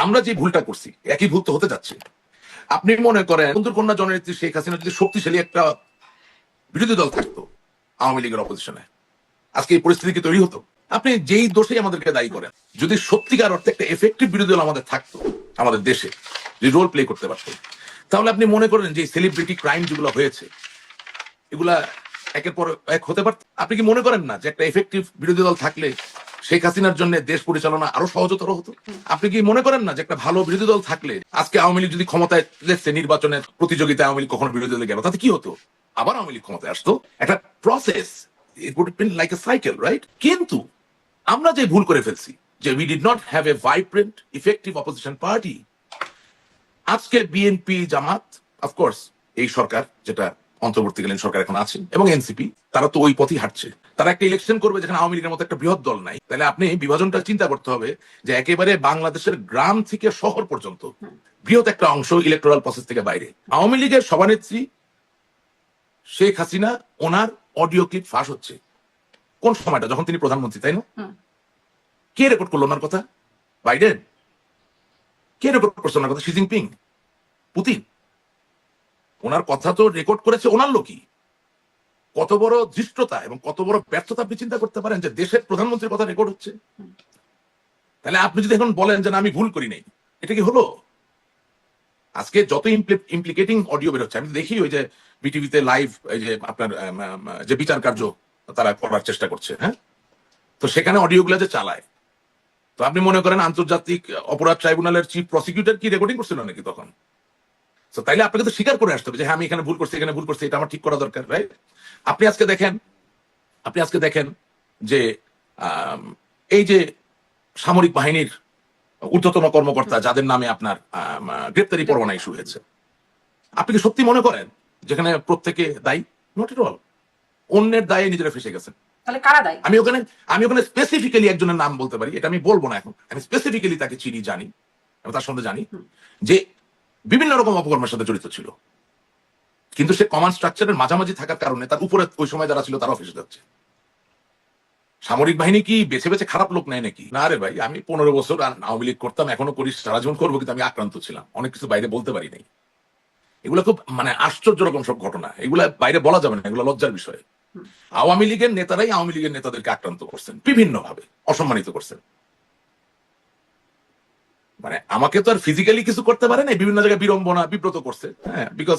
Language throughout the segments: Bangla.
আমরা যে ভুলটা করছি একই ভুল তো হতে যাচ্ছে। আপনি মনে করেন বন্ধুর কন্যা জননেত্রী শেখ হাসিনা যদি শক্তিশালী একটা বিরোধী দল থাকতো আওয়ামী লীগের অপোজিশনে, আজকে এই পরিস্থিতি কি তৈরি হতো? আপনি যেই দোষেই আমাদেরকে দায়ী করেন, যদি সত্যিকার অর্থে একটা এফেক্টিভ বিরোধী দল আমাদের থাকতো আমাদের দেশে, যে রোল প্লে করতে পারতো, তাহলে আপনি মনে করেন যে সেলিব্রিটি ক্রাইম যেগুলো হয়েছে এগুলা একের পর এক হতে পারত। আপনি কি মনে করেন না যে একটা এফেক্টিভ বিরোধী দল থাকলে শেখ হাসিনার জন্য দেশ পরিচালনা আরো সহজতর হতো? আপনি কি মনে করেন না যে একটা ভালো বিরোধী দল থাকলে আজকে আওয়ামী লীগ যদি ক্ষমতায় লেগছে, নির্বাচনের প্রতিযোগিতায় আওয়ামী লীগ কখনো বিরোধী দলে গেল, তাতে কি হতো? আবার আওয়ামী লীগ ক্ষমতায় আসতো। একটা process, it would been like a cycle, right? কিন্তু আমরা যে ভুল করে ফেলছি যে we did not have a vibrant effective opposition party. আজকে বিএনপি, জামাত, অফকোর্স এই সরকার যেটা অন্তর্বর্তীকালীন সরকার এখন আছে, এবং এনসিপি, তারা তো ওই পথই হাঁটছে। তারা একটা ইলেকশন করবে যেখানে আওয়ামী লীগের মতো একটা বৃহৎ দল নাই। তাহলে আপনি বিভাজনটা চিন্তা করতে হবে যে একেবারে বাংলাদেশের গ্রাম থেকে শহর পর্যন্ত বৃহৎ একটা অংশ ইলেকটোরাল প্রসেস থেকে বাইরে। আওয়ামী লীগের সভানেত্রী শেখ হাসিনা, ওনার অডিও ক্লিপ ফাঁস হচ্ছে কোন সময়টা? যখন তিনি প্রধানমন্ত্রী, তাই না? কে রেকর্ড করলো ওনার কথা? বাইডেন? কে রেকর্ড করছে ওনার কথা? Xi Jinping? পুতিন? ওনার কথা তো রেকর্ড করেছে ওনার লোকই। কত বড় ধৃষ্টতা এবং কত বড় ব্যর্থতা আপনি চিন্তা করতে পারেন যে দেশের প্রধানমন্ত্রীর কথা রেকর্ড হচ্ছে। তাহলে আপনি যদি এখন বলেন যে না আমি ভুল করি নাই, এটা কি হলো? আজকে যত ইমপ্লিকেটিং অডিও বের হচ্ছে, আমি দেখি ওই যে বিটিভিতে লাইভ, এই যে আপনার যে বিচার কার্য তারা করার চেষ্টা করছে, হ্যাঁ, তো সেখানে অডিও গুলা যে চালায়, তো আপনি মনে করেন আন্তর্জাতিক অপরাধ ট্রাইব্যুনালের চিফ প্রসিকিউটর কি রেকর্ডিং করছিল নাকি তখন? তো তাইলে আপনাকে তো স্বীকার করে আসতে হবে যে হ্যাঁ আমি এখানে ভুল করছি, এখানে ভুল করছি, এটা আমার ঠিক করা দরকার, রাইট? আপনি আজকে দেখেন যে এই যে সামরিক বাহিনীর ঊর্ধ্বতন কর্মকর্তা যাদের নামে আপনার গ্রেপ্তারি পরোয়ানা ইস্যু হয়েছে, আপনি কি সত্যি মনে করেন যেখানে প্রত্যেকে দায়ী? Not at all. অন্যের দায়ে নিজেরা ফেসে গেছেন। তাহলে কারা দায়ী? আমি ওখানে স্পেসিফিক্যালি একজনের নাম বলতে পারি, এটা আমি বলবো না এখন। আমি স্পেসিফিক্যালি তাকে চিনি, জানি, আমি তার সঙ্গে জানি যে বিভিন্ন রকম অপকর্মের সাথে জড়িত ছিল, কিন্তু সে কমান্ড স্ট্রাকচারের মাঝামাঝি থাকার কারণে তার উপরে ওই সময় যারা ছিল তারাও ফেসে যাচ্ছে। সামরিক বাহিনী কি বেছে বেছে খারাপ লোক নেয় নাকি? না রে ভাই, আমি 15 বছর আওয়ামী লীগ করতাম, এখনো করি, সারা জীবন করবো, কিন্তু আমি আক্রান্ত ছিলাম, অনেক কিছু বাইরে বলতে পারি নাই। এগুলো খুব আশ্চর্য রকম সব ঘটনা, এগুলা বাইরে বলা যাবে না, এগুলো লজ্জার বিষয়। আওয়ামী লীগের নেতারাই আওয়ামী লীগের নেতাদেরকে আক্রান্ত করছেন, বিভিন্ন ভাবে অসম্মানিত করছেন। আমাকে তো আর ফিজিক্যালি কিছু করতে পারে না, বিভিন্ন জায়গায় বিড়ম্বনা, বিব্রত করছে, হ্যাঁ, বিকজ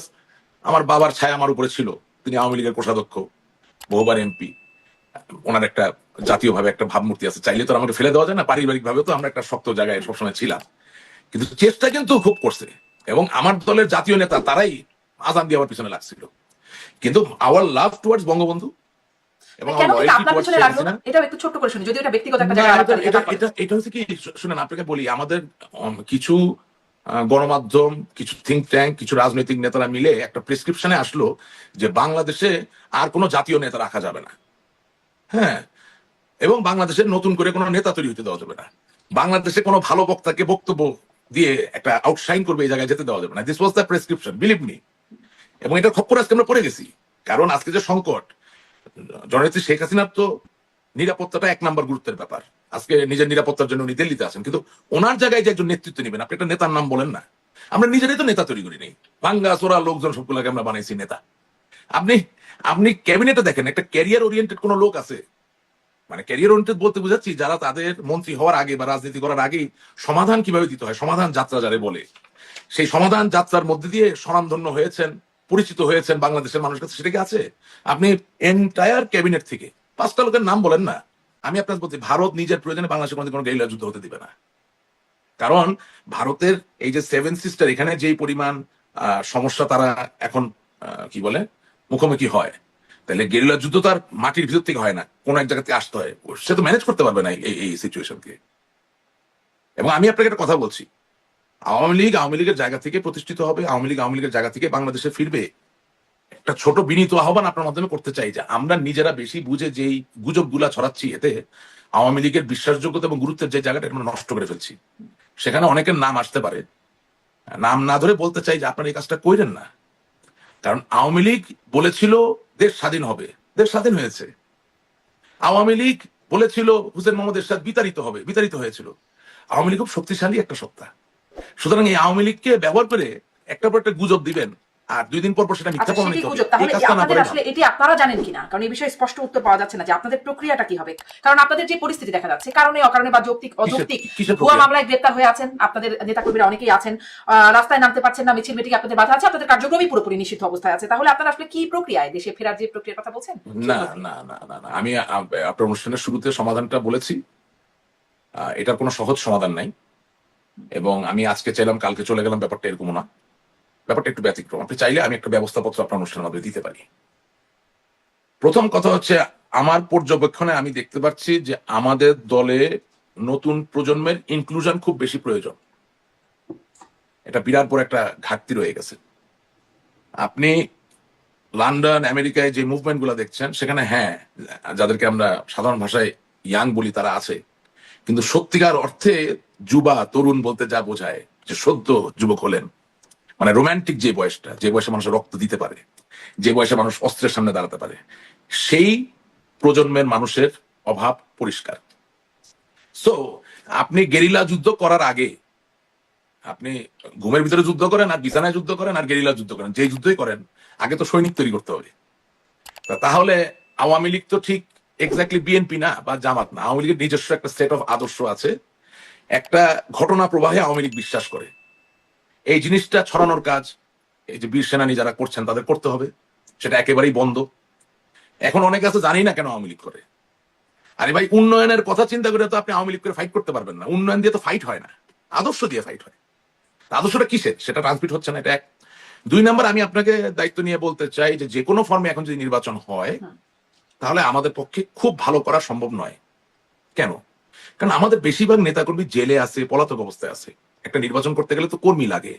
আমার বাবার ছায়া আমার উপরে ছিল। তিনি আওয়ামী লীগের কোষাধ্যক্ষ, বহুবার এমপি, ওনার একটা জাতীয় ভাবে একটা ভাবমূর্তি আছে, চাইলে তো আমাকে ফেলে দেওয়া যায় না। পারিবারিক ভাবে তো আমরা একটা শক্ত জায়গায় সবসময় ছিলাম, কিন্তু চেষ্টা কিন্তু খুব করছে। এবং আমার দলের জাতীয় নেতা তারাই আজান দিয়ে আমার পিছনে লাগছিল। কিন্তু আওয়ার লাভ টুয়ার্ডস বঙ্গবন্ধু এবং এটা একটু ছোট করে শুনি, যদি এটা ব্যক্তিগত একটা জায়গা। এটা হচ্ছে কি, শুনেন আপনাকে বলি, আমাদের কিছু গণমাধ্যম, কিছু থিঙ্ক ট্যাঙ্ক, কিছু রাজনৈতিক নেতারা মিলে একটা প্রেসক্রিপশনে আসলো যে বাংলাদেশে আর কোনো জাতীয় নেতা রাখা যাবে না, হ্যাঁ, এবং বাংলাদেশের নতুন করে কোনো নেতা তৈরি হতে দেওয়া যাবে না, বাংলাদেশে কোনো ভালো বক্তাকে বক্তব্য দিয়ে একটা আউটশাইন করবে এই জায়গায় যেতে দেওয়া যাবে না। This was the prescription, believe me. এবং এটা খপ্পরে আজকে আমরা পড়ে গেছি, কারণ আজকে যে সংকট, জননেত্রী শেখ হাসিনার তো নিরাপত্তাটা 1 নম্বর গুরুত্বের ব্যাপার। আজকে নিজের নিরাপত্তার জন্য উনি দিল্লিতে আছেন, কিন্তু ওনার জায়গায় যে একজন নেতৃত্ব নেবেন, আপনি একটা নেতার নাম বলেন না। আমরা নিজেরাই তো নেতা তৈরি করি নেই, ভাঙ্গা চোরা লোকজন সবগুলোকে আমরা বানাইছি নেতা। আপনি ক্যাবিনেটে দেখেন, একটা ক্যারিয়ার ওরিয়েন্টেড কোন লোক আছে? ক্যারিয়ার ওরিয়েন্টেড বলতে বুঝাচ্ছি যারা তাদের মন্ত্রী হওয়ার আগে বা রাজনীতি করার আগেই সমাধান কিভাবে দিতে হয়, সমাধান যাত্রা যারে বলে, সেই সমাধান যাত্রার মধ্যে দিয়ে স্বনামধন্য হয়েছেন, পরিচিত হয়েছেন বাংলাদেশের মানুষের কাছে, সেটা কি আছে? আপনি এন্টায়ার ক্যাবিনেট থেকে 5টা লোকের নাম বলেন না। আমি আপনার বলছি, ভারত নিজের প্রয়োজনে বাংলাদেশের মধ্যে কোনো গেরিলা যুদ্ধ হতে দিবে না। কারণ ভারতের এই যে 7 সিস্টার, এখানে যেই পরিমাণ সমস্যা তারা এখন কি বলে মুখোমুখি হয়, তাহলে গেরিলা যুদ্ধ তো আর মাটির ভিতর থেকে হয় না, কোন এক জায়গা থেকে আসতে হয়, সে তো ম্যানেজ করতে পারবে না এই সিচুয়েশনকে। এবং আমি আপনাকে একটা কথা বলছি, আওয়ামী লীগের জায়গা থেকে প্রতিষ্ঠিত হবে, আওয়ামী লীগের জায়গা থেকে বাংলাদেশে ফিরবে। একটা ছোট বিনীত আহ্বান আপনার মাধ্যমে করতে চাই যে আমরা নিজেরা বেশি বুঝে যেই গুজব গুলা ছড়াচ্ছি, এতে আওয়ামী লীগের বিশ্বাসযোগ্যতা এবং গুরুত্বের যে জায়গাটা আমরা নষ্ট করে ফেলছি। সেখানে অনেকের নাম আসতে পারে, নাম না ধরে বলতে চাই যে আপনারা এই কাজটা কইরেন না। কারণ আওয়ামী লীগ বলেছিল দেশ স্বাধীন হবে, দেশ স্বাধীন হয়েছে। আওয়ামী লীগ বলেছিল হুসেন মোহাম্মদ এরশাদ বিতাড়িত হবে, বিতাড়িত হয়েছিল। আওয়ামী লীগ খুব শক্তিশালী একটা সত্তা, সুতরাং এই আওয়ামী লীগকে ব্যবহার করে একটা পর একটা গুজব দিবেন আর 2 দিন পর পর সেটা মিথ্যা আচ্ছা, প্রমাণিত সেটি হবে। গুজব। এই তাহলে কাজটা না আপনাদের করে আসলে এটি আপনারা জানেন কিনা? কারণ এই বিষয়ে স্পষ্ট উত্তর পাওয়া যাচ্ছে না যে আপনাদের প্রক্রিয়াটা কি হবে। কারণ আপনাদের যে পরিস্থিতি দেখা যাচ্ছে, কারণে অকারণে বা যৌক্তিক অযৌক্তিক কিসের ভুয়া প্রক্রিয়া? মামলায় গ্রেপ্তার হয়ে আছেন, আপনাদের নেতাকর্মীরা অনেকেই আছেন, রাস্তায় নামতে পারছেন না, মিছিল মিটিং আপনাদের বাধা আছে, আপনাদের কার্যক্রমই পুরোপুরি নিষিদ্ধ অবস্থায় আছে। তাহলে আপনারা আসলে কি প্রক্রিয়ায় দেশে ফেরার যে প্রক্রিয়ার কথা বলছেন? কি না প্রক্রিয়া? না না না না আমি আপনার অনুষ্ঠানের শুরুতে সমাধানটা বলেছি। এটার কোনো সহজ সমাধান নাই এবং আমি আজকে চাইলাম কালকে চলে গেলাম, ব্যাপারটা এরকম না। ব্যাপারটা একটু ব্যতিক্রম। আপনি চাইলে আমি একটা ব্যবস্থাপত্র আপনার অনুষ্ঠানের মধ্যে দিতে পারি। প্রথম কথা হচ্ছে, আমার পর্যবেক্ষণে আমি দেখতে পাচ্ছি যে আমাদের দলে নতুন প্রজন্মের ইনক্লুশন খুব বেশি প্রয়োজন। এটা বিরাট বড় একটা ঘাটতি রয়ে গেছে। আপনি লন্ডন, আমেরিকায় যে মুভমেন্ট গুলো দেখছেন, সেখানে হ্যাঁ, যাদেরকে আমরা সাধারণ ভাষায় ইয়াং বলি তারা আছে, কিন্তু সত্যিকার অর্থে যুবা তরুণ বলতে যা বোঝায় যে সদ্য যুবক হলেন, মানে রোমান্টিক যে বয়সটা, যে বয়সে মানুষ রক্ত দিতে পারে, যে বয়সে মানুষ অস্ত্রের সামনে দাঁড়াতে পারে, সেই প্রজন্মের মানুষের অভাব পরিষ্কার। সো আপনি গেরিলা যুদ্ধ করার আগে, আপনি ঘুমের ভিতরে যুদ্ধ করেন আর বিছানায় যুদ্ধ করেন আর গেরিলা যুদ্ধ করেন, যে যুদ্ধই করেন আগে তো সৈনিক তৈরি করতে হবে। তাহলে আওয়ামী লীগ তো ঠিক এক্স্যাক্টলি বিএনপি না বা জামাত না। আওয়ামী লীগের নিজস্ব একটা সেট অফ আদর্শ আছে, একটা ঘটনা প্রবাহে আওয়ামী লীগ বিশ্বাস করে। এই জিনিসটা ছড়ানোর কাজ এই যে বীর সেনানী যারা করছেন তাদের করতে হবে, সেটা একেবারেই বন্ধ। এখন অনেকে আছে জানি না কেন আওয়ামী লীগ করে। আরে ভাই, উন্নয়নের কথা চিন্তা করে তো আপনি আওয়ামী লীগ করে ফাইট করতে পারবেন না। উন্নয়ন দিয়ে তো ফাইট হয় না, আদর্শ দিয়ে ফাইট হয়। আদর্শটা কিসের, সেটা ট্রান্সমিট হচ্ছে না, এটা এক। 2 নম্বর, আমি আপনাকে দায়িত্ব নিয়ে বলতে চাই যে যে কোনো ফর্মে এখন যদি নির্বাচন হয়, তাহলে আমাদের পক্ষে খুব ভালো করা সম্ভব নয়। কেন? কারণ আমাদের বেশিরভাগ নেতাকর্মী জেলে আছে, পলাতক অবস্থায় আছে। একটা নির্বাচন করতে গেলে তো কর্মী লাগে,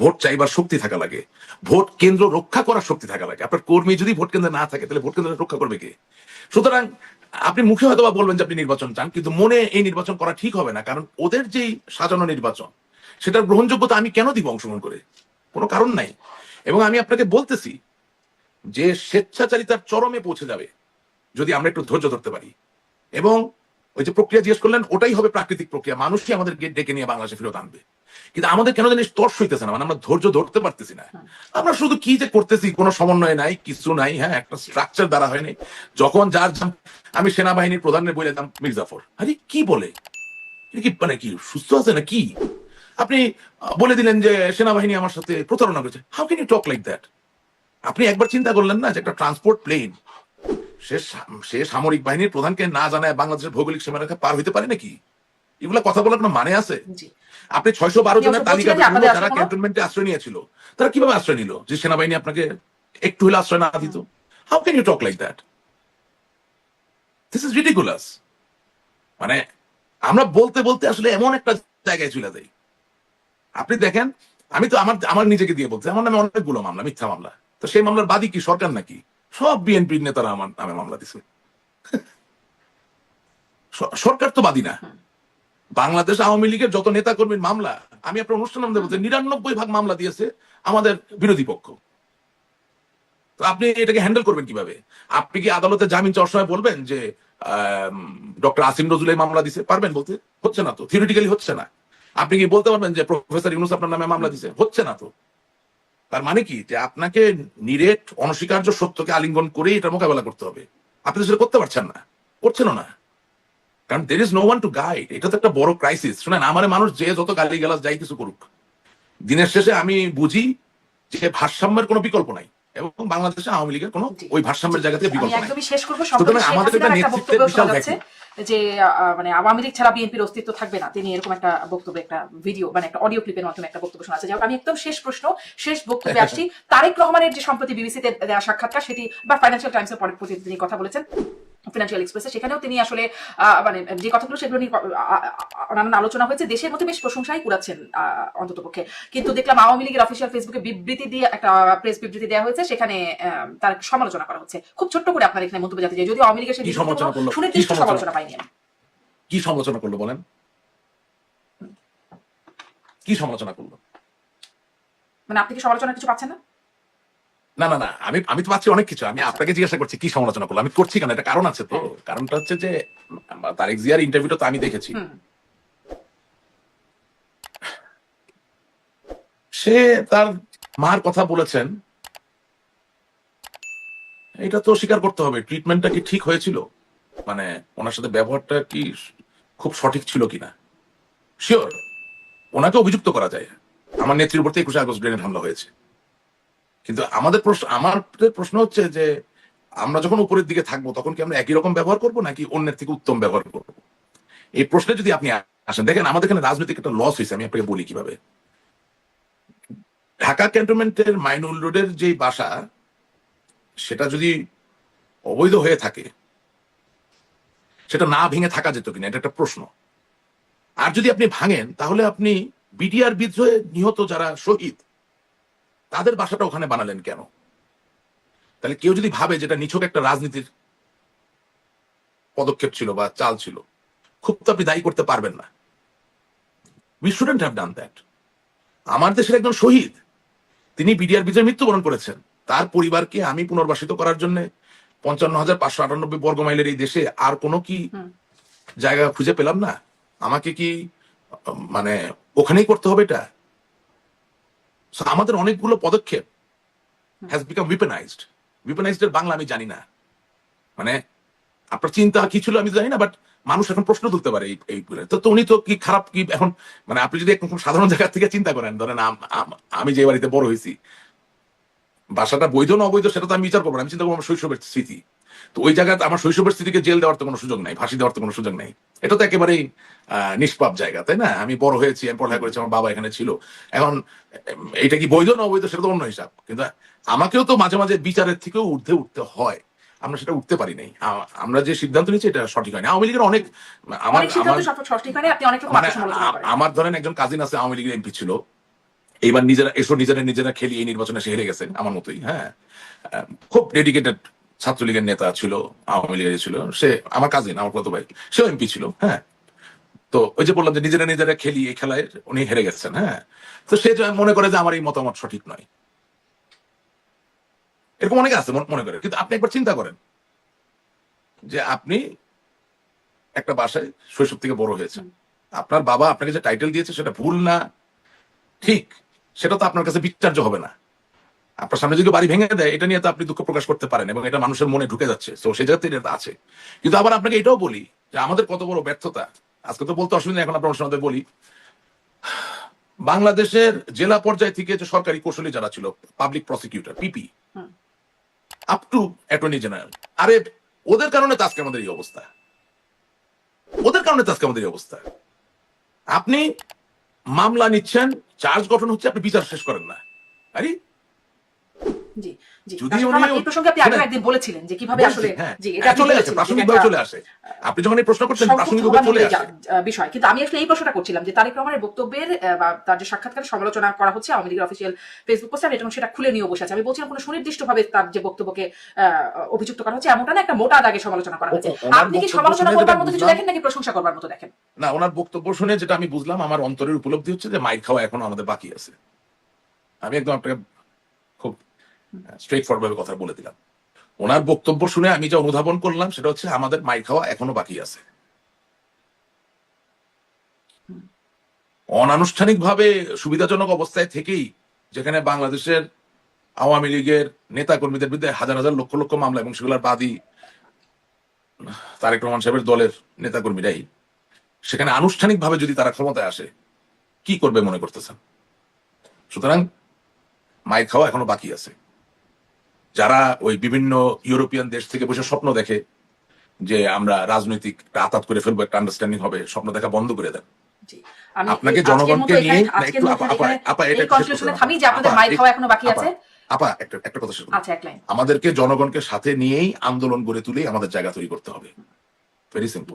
ভোট চাইবার শক্তি থাকা লাগে, ভোট কেন্দ্র রক্ষা করার শক্তি থাকা লাগে। আপনার কর্মী যদি ভোট কেন্দ্রে না থাকে, তাহলে ভোট কেন্দ্র রক্ষা করবে কে? সুতরাং আপনি মুখে হয়তো বা বলবেন যে আপনি নির্বাচন চান, কিন্তু মনে এই নির্বাচন করা ঠিক হবে না। কারণ ওদের যেই সাজানো নির্বাচন, সেটার গ্রহণযোগ্যতা আমি কেন দিব অংশগ্রহণ করে? কোনো কারণ নাই। এবং আমি আপনাকে বলতেছি যে স্বেচ্ছাচারিতার চরমে পৌঁছে যাবে যদি আমরা একটু ধৈর্য ধরতে পারি। এবং ওই যে প্রক্রিয়া জিজ্ঞেস করলেন, ওটাই হবে প্রাকৃতিক প্রক্রিয়া, মানুষই আমাদের ডেকে নিয়ে বাংলাদেশে ফেরত আনবে। কিন্তু আমাদের কেন জানি তর্স হইতেছে না, মানে আমরা ধৈর্য ধরতে পারতেছি না। আমরা শুধু কি যে করতেছি, কোনো সমন্বয় নাই, কিছু নাই। হ্যাঁ, একটা স্ট্রাকচার দ্বারা হয়নি। যখন যার, আমি সেনাবাহিনীর প্রধানের বললাম মির্জাফর, আরে কি বলে, এটা কি মানে কি সুস্থ আছে না কি? আপনি বলে দিলেন যে সেনাবাহিনী আমার সাথে প্রতারণা করেছে। How can you talk like that? আপনি একবার চিন্তা করলেন না যে একটা ট্রান্সপোর্ট প্লেন, সে সামরিক বাহিনীর প্রধানকে না জানায় বাংলাদেশের ভৌগোলিক সীমারেখা পার হইতে পারে নাকি? এগুলা কথা বলার কোনো মানে আছে? জি। আপনি 612 আপনি জনের অবশ্য তালিকা বলছিলেন যে আপনাদের যারা আসলে কোনো ক্যান্টনমেন্টে আশ্রয় নিয়েছিল, তারা কিভাবে আশ্রয় নিল যে সেনাবাহিনী আপনাকে একটু হলে আশ্রয় না দিত? How can you talk like that? This is ridiculous. মানে আমরা বলতে বলতে আসলে এমন একটা জায়গায় চলে যাই। আপনি দেখেন, আমি তো আমার আমার নিজেকে দিয়ে বলতে, আমার নামে অনেকগুলো মামলা, মিথ্যা মামলা। তো সেই মামলার বাদী কি সরকার নাকি? সব বিএনপির নেতারা আমার নামে মামলা দিছে। সরকার তো বাদী না। বাংলাদেশ আওয়ামী লীগের যত নেতা কর্মীর মামলা, আমি আপনার অনুষ্ঠান আমাদের বলতে 99% মামলা দিয়েছে আমাদের বিরোধী পক্ষ। তো আপনি এটাকে হ্যান্ডেল করবেন কিভাবে? আপনি কি আদালতে জামিন চাওয়ার সময় বলবেন যে ডক্টর আসিম নজরুল এই মামলা দিছে? পারবেন বলতে? হচ্ছে না তো, থিওরিটিক্যালি হচ্ছে না। আপনি কি বলতে পারবেন যে প্রফেসর ইউনূস আপনার নামে মামলা দিছে? হচ্ছে না তো। তার মানে কি, যে আপনাকে নিরেট অনস্বীকার্য সত্যকে আলিঙ্গন করে এটা মোকাবেলা করতে হবে। আপনি তো সেটা করতে পারছেন না, করছেনও না। কারণ there is no one to guide. এটা তো একটা বড় ক্রাইসিস। শুনেন, আমার মানুষ যে যত গালি গালাজ যাই কিছু করুক, দিনের শেষে আমি বুঝি যে ভারসাম্যের কোনো বিকল্প নাই, এবং বাংলাদেশে আওয়ামী লীগের কোনো ওই ভারসাম্যের জায়গা থেকে আমি বিকল্প নাই। একদমই শেষ করবো। সুতরাং সম্প্রতি শেখ আমাদের একটা হাসিনার একটা নেতৃত্বের বক্তব্য বিশাল শোনা যাচ্ছে যে মানে আওয়ামী লীগ ছাড়া বিএনপির অস্তিত্ব থাকবে না। তিনি এরকম একটা বক্তব্য, একটা ভিডিও মানে একটা অডিও ক্লিপের মাধ্যমে একটা বক্তব্য শোনা যাচ্ছে। যাই হোক, আমি একদম শেষ প্রশ্ন, শেষ বক্তব্যে আসছি। তারেক রহমানের যে সম্প্রতি বিবিসিতে দেওয়া সাক্ষাৎকার, সেটি বা ফাইন্যান্সিয়াল টাইমসের পরে তিনি কথা বলেছেন, ফিনান্সিয়াল এক্সপ্রেসে, সেখানেও তিনি আসলে মানে যে কথাগুলো সেগুলো নিয়ে নানান আলোচনা হয়েছে। দেশের মধ্যে বেশ প্রশংসাই কুড়াচ্ছেন অন্তত পক্ষে। কিন্তু দেখলাম আওয়ামী লীগের অফিসিয়াল ফেসবুকে বিবৃতি দিয়ে একটা প্রেস বিবৃতি দেওয়া হয়েছে, সেখানে তার সমালোচনা করা হচ্ছে। খুব ছোট্ট করে আপনার এখানে মন্তব্য জানতে চাই, যদি আওয়ামী লীগের সেই সুনির্দিষ্ট সমালোচনা পাইনি আমি। কি সমালোচনা করলো বলেন? কি সমালোচনা করলো? মানে আপনি কি সমালোচনা কিছু পাচ্ছেন না? না না না, আমি আমি তো পাচ্ছি অনেক কিছু। আমি আপনাকে জিজ্ঞাসা করছি কি সমালোচনা করলো। আমি করছি কেন, এটা কারণ আছে তো। কারণটা হচ্ছে যে তারেক জিয়ার ইন্টারভিউটা তো আমি দেখেছি। সে তার মার কথা বলেছেন, এটা তো স্বীকার করতে হবে। ট্রিটমেন্টটা কি ঠিক হয়েছিল, মানে ওনার সাথে ব্যবহারটা কি খুব সঠিক ছিল কিনা। শিওর ওনাকে অভিযুক্ত করা যায়, আমার নেত্রীর উপর 21 আগস্ট গ্রেনেড হামলা হয়েছে, কিন্তু আমাদের প্রশ্ন হচ্ছে যে আমরা যখন উপরের দিকে থাকবো তখন কি আমরা একই রকম ব্যবহার করবো নাকি অন্যের থেকে উত্তম ব্যবহার করবো? এই প্রশ্নে যদি আপনি আসেন, দেখেন আমাদের এখানে রাজনৈতিক একটা লস হয়েছে। আমি আপনাকে বলি কিভাবে। ঢাকা ক্যান্টনমেন্টের মাইনুল রোডের যে বাসা, সেটা যদি অবৈধ হয়ে থাকে, সেটা না ভেঙে থাকা যেত কিনা, এটা একটা প্রশ্ন। আর যদি আপনি ভাঙেন, তাহলে আপনি বিডিআর বিদ্রোহে নিহত যারা শহীদ, তাদের বাসাটা ওখানে বানালেন কেন? তাহলে কেউ যদি ভাবে যেটা নিছক একটা রাজনীতির পদক্ষেপ ছিল বা চাল ছিল, খুব তো আপনি দায়ী করতে পারবেন না। We shouldn't have done that. আমার দেশের একজন শহীদ, তিনি বিডিআর বিজয়ে মৃত্যুবরণ করেছেন। তার পরিবারকে আমি পুনর্বাসিত করার জন্য 55,598 বর্গ মাইলের এই দেশে আর কোনো কি জায়গা খুঁজে পেলাম না? আমাকে কি মানে ওখানেই করতে হবে এটা? So, আমাদের অনেকগুলো পদক্ষেপ হ্যাজ বিকাম উইপেনাইজড। উইপেনাইজড এর বাংলা আমি জানি না, মানে আপনার চিন্তা কি ছিল আমি জানি না, বাট মানুষ এখন প্রশ্ন তুলতে পারে এই তো উনি তো কি খারাপ কি এখন, মানে আপনি যদি একদম সাধারণ জায়গা থেকে চিন্তা করেন, ধরেন আমি যে বাড়িতে বড় হয়েছি, বাসাটা বৈধ না অবৈধ সেটা তো আমি বিচার করবো না, আমি চিন্তা করবো আমার শৈশবের স্মৃতি। তো ওই জায়গাতে আমার শৈশবের স্মৃতিকে জেল দেওয়ার তো কোনো সুযোগ নাই, ফাঁসি দেওয়ার তো কোনো সুযোগ নাই। এটা তো একেবারেই নিষ্পাপ জায়গা, তাই না? আমি বড় হয়েছি, আমি পড়ালেখা করেছি, আমার বাবা এখানে ছিল। এখন এটা কি বৈধ না অবৈধ সেটা তো অন্য হিসাব, কিন্তু আমাকেও তো মাঝে মাঝে বিচারের থেকেও ঊর্ধ্বে উঠতে হয়। আমরা সেটা উঠতে পারি নাই। আমরা যে সিদ্ধান্ত নিচ্ছি এটা সঠিক হয়নি। আওয়ামী লীগের অনেক মানে আমার ধরেন একজন কাজিন আছে, আওয়ামী লীগের এমপি ছিল, এইবার নিজেরা খেলি এই নির্বাচনে সে হেরে গেছে আমার মতোই। হ্যাঁ, খুব ডেডিকেটেড ছাত্রলীগের নেতা ছিল, আওয়ামী লীগের ছিল। সে আমার কাজিন, আমার কত ভাই, সেও এমপি ছিল। হ্যাঁ, তো ওই যে বললাম যে নিজেরা খেলি, এই খেলায় উনি হেরে গেছেন। হ্যাঁ, তো সে মনে করে যে আমার এই মতামত সঠিক নয়। এরকম অনেকে আছে মনে করে। কিন্তু আপনি একবার চিন্তা করেন যে আপনি একটা বাসায় শৈশব থেকে বড় হয়েছেন, আপনার বাবা আপনাকে যে টাইটেল দিয়েছে সেটা ভুল না ঠিক, সেটা তো আপনার কাছে বিচার্য হবে না। আপনার সামনে যদি বাড়ি ভেঙে দেয়, এটা নিয়ে তো আপনি দুঃখ প্রকাশ করতে পারেন এবং এটা মানুষের মনে ঢুকে যাচ্ছে, তো সেই জায়গাতে এটা আছে। কিন্তু আবার আপনাকে এটাও বলি যে আমাদের কত বড় ব্যর্থতা, আজকে তো বলতে অসুবিধা, এখন আপনার সঙ্গে বলি, বাংলাদেশের জেলা পর্যায় থেকে যে সরকারি কৌশলী যারা ছিল, public prosecutor PP up to attorney general, আরে ওদের কারণে তো আজকে আমাদের এই অবস্থা, ওদের কারণে তো আজকে আমাদের এই অবস্থা। আপনি মামলা নিচ্ছেন, চার্জ গঠন হচ্ছে, আপনি বিচার শেষ করেন না। আরে আপনি যখন এই প্রশ্ন করছেন প্রাসঙ্গিকভাবে চলে আসে বিষয়। কিন্তু আমি আসলে এই প্রশ্নটা করছিলাম যে তারেক রহমানের বক্তব্যের বা তার যে সাক্ষাৎকারের সমালোচনা করা হচ্ছে আওয়ামী লীগের অফিসিয়াল ফেসবুক পোস্টে, এবং সেটা খুলে নিয়ে বসে আছে। আমি বলছিলাম কোনো সুনির্দিষ্টভাবে তার যে বক্তব্যকে অভিযুক্ত করা হচ্ছে এমনটা না, একটা মোটা দাগে সমালোচনা করা হচ্ছে। আপনি কি সমালোচনা করবার মতো কিছু দেখেন নাকি প্রশংসা করবার মতো দেখেন? না, ওনার বক্তব্য শুনে যেটা আমি বুঝলাম, আমার অন্তরের উপলব্ধি হচ্ছে যে মাইর খাওয়া এখনো আমাদের বাকি আছে। আমি একদম আপনাকে খুব স্ট্রেট ফরওয়ার্ড ভাবে কথা বলে দিলাম। ওনার বক্তব্য শুনে আমি যা অনুধাবন করলাম সেটা হচ্ছে আমাদের মাইর খাওয়া এখনো বাকি আছে। অনানুষ্ঠানিক ভাবে সুবিধাজনক অবস্থায় থেকেই, যেখানে বাংলাদেশের আওয়ামী লীগের নেতা কর্মীদের বিরুদ্ধে হাজার হাজার লক্ষ লক্ষ মামলা এবং সেগুলোর বাদী তারেক রহমান সাহেবের দলের নেতা কর্মীরাই, সেখানে আনুষ্ঠানিক ভাবে যদি তারা ক্ষমতায় আসে, কি করবে মনে করতেছেন? সুতরাং মাইর খাওয়া এখনো বাকি আছে। যারা ওই বিভিন্ন ইউরোপিয়ান দেশ থেকে বসে স্বপ্ন দেখে যে আমরা রাজনৈতিক আতাত করে ফেলবো, একটা আন্ডারস্ট্যান্ডিং হবে, স্বপ্ন দেখা বন্ধ করে দেন। আপনাকে জনগণকে নিয়ে একটা কথা শুনুন, আমাদেরকে জনগণকে সাথে নিয়েই আন্দোলন গড়ে তুলে আমাদের জায়গা তৈরি করতে হবে। Very simple.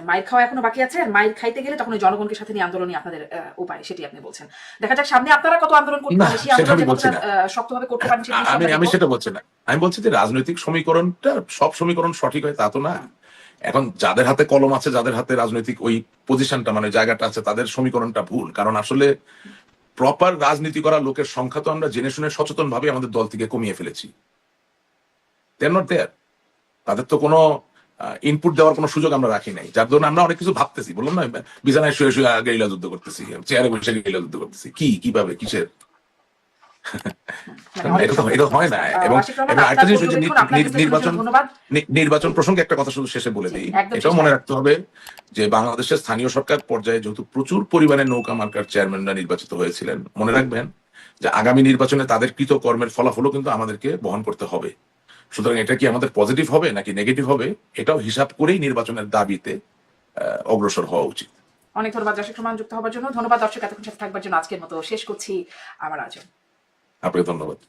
মাইর খাওয়া এখনো বাকি আছে, আর মাইর খাইতে গেলে তখন জনগণকে সাথে নিয়ে আন্দোলনই আপনাদের উপায়, সেটি আপনি বলছেন। দেখা যাক সামনে আপনারা কত আন্দোলন করতে পারেন, সেই আন্দোলন শক্তভাবে করতে পারেন। আমি সেটা বলছি না, আমি বলছি যে রাজনৈতিক সমীকরণটা সব সমীকরণ সঠিক হয় তা তো না। এখন যাদের হাতে কলম আছে, যাদের হাতে রাজনৈতিক ওই পজিশনটা মানে জায়গাটা আছে, তাদের সমীকরণটা ভুল। কারণ আসলে প্রপার রাজনীতি করা লোকের সংখ্যা তো আমরা জেনে শুনে সচেতন ভাবে আমাদের দল থেকে কমিয়ে ফেলেছি। তাদের তো কোনো ইনপুট দেওয়ার কোনো সুযোগ আমরা রাখি নাই, যার জন্য আমরা অনেক কিছু ভাবতেছি। বললাম না, বিছানায় শুয়ে শুয়ে গেরিলা যুদ্ধ করতেছি, চেয়ারে বসে গেরিলা যুদ্ধ করতেছি, কিভাবে, কিসের, মানে অনেক এটা হয় না। এবং আশিক রহমান, এবং আরেকটা আপনার জিনিস হচ্ছে পর্যবেক্ষণ, আপনার বিশ্লেষণের জন্য ধন্যবাদ। নির্বাচন প্রসঙ্গে একটা কথা শুধু শেষে বলে দিই, একদম এটাও শেষে। মনে রাখতে হবে যে বাংলাদেশের স্থানীয় সরকার পর্যায়ে যেহেতু প্রচুর পরিমাণে নৌকা মার্কার চেয়ারম্যানরা নির্বাচিত হয়েছিলেন, মনে রাখবেন যে আগামী নির্বাচনে তাদের কৃত কর্মের ফলাফলও কিন্তু আমাদেরকে বহন করতে হবে। সুতরাং এটা কি আমাদের পজিটিভ হবে নাকি নেগেটিভ হবে, এটাও হিসাব করেই নির্বাচনের দাবিতে অগ্রসর হওয়া উচিত। অনেক ধন্যবাদ আশিক রহমান যুক্ত হবার জন্য। ধন্যবাদ দর্শক এতক্ষণ সাথে থাকবার জন্য। আজকের মতো শেষ করছি আমার আয়োজন। আপনাকে ধন্যবাদ।